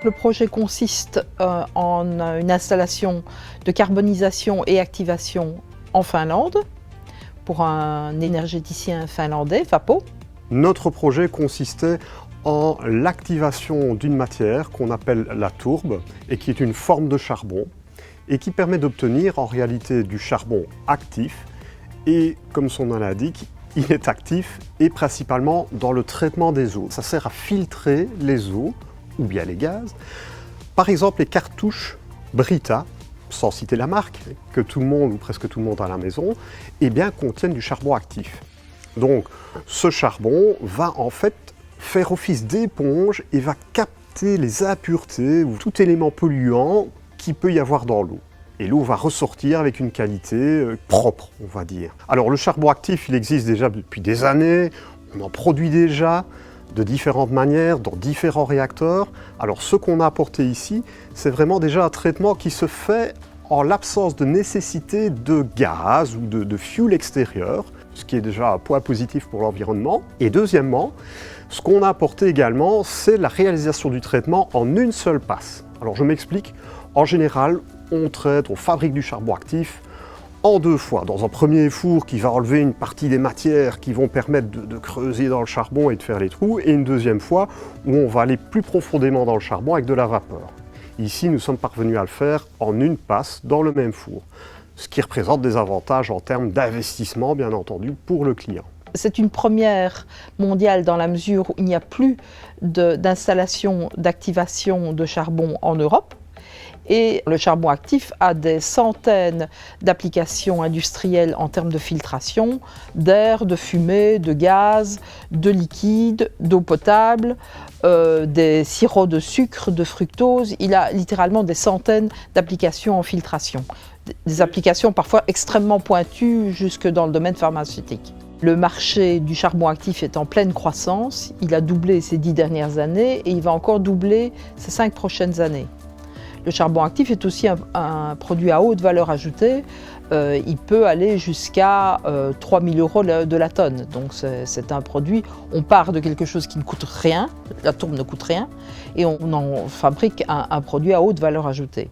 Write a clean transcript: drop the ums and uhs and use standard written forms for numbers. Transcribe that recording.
le projet consiste en une installation de carbonisation et activation en Finlande pour un énergéticien finlandais, Vapo. Notre projet consistait en l'activation d'une matière qu'on appelle la tourbe et qui est une forme de charbon et qui permet d'obtenir en réalité du charbon actif et, comme son nom l'indique, il est actif et principalement dans le traitement des eaux. Ça sert à filtrer les eaux ou bien les gaz. Par exemple, les cartouches Brita, sans citer la marque, que tout le monde ou presque tout le monde a à la maison, eh bien, contiennent du charbon actif. Donc, ce charbon va en fait faire office d'éponge et va capter les impuretés ou tout élément polluant qu'il peut y avoir dans l'eau. Et l'eau va ressortir avec une qualité propre, on va dire. Alors, le charbon actif, il existe déjà depuis des années, on en produit déjà de différentes manières, dans différents réacteurs. Alors, ce qu'on a apporté ici, c'est vraiment déjà un traitement qui se fait en l'absence de nécessité de gaz ou de fuel extérieur, ce qui est déjà un point positif pour l'environnement. Et deuxièmement, ce qu'on a apporté également, c'est la réalisation du traitement en une seule passe. Alors je m'explique, en général, on fabrique du charbon actif en deux fois. Dans un premier four qui va enlever une partie des matières qui vont permettre de creuser dans le charbon et de faire les trous, et une deuxième fois où on va aller plus profondément dans le charbon avec de la vapeur. Ici, nous sommes parvenus à le faire en une passe dans le même four, ce qui représente des avantages en termes d'investissement, bien entendu, pour le client. C'est une première mondiale dans la mesure où il n'y a plus d'installation d'activation de charbon en Europe. Et le charbon actif a des centaines d'applications industrielles en termes de filtration, d'air, de fumée, de gaz, de liquide, d'eau potable, des sirops de sucre, de fructose. Il a littéralement des centaines d'applications en filtration. Des applications parfois extrêmement pointues jusque dans le domaine pharmaceutique. Le marché du charbon actif est en pleine croissance. Il a doublé ces 10 dernières années et il va encore doubler ces 5 prochaines années. Le charbon actif est aussi un produit à haute valeur ajoutée. Il peut aller jusqu'à 3 000 € de la tonne. Donc c'est un produit, on part de quelque chose qui ne coûte rien, la tourbe ne coûte rien, et on en fabrique un produit à haute valeur ajoutée.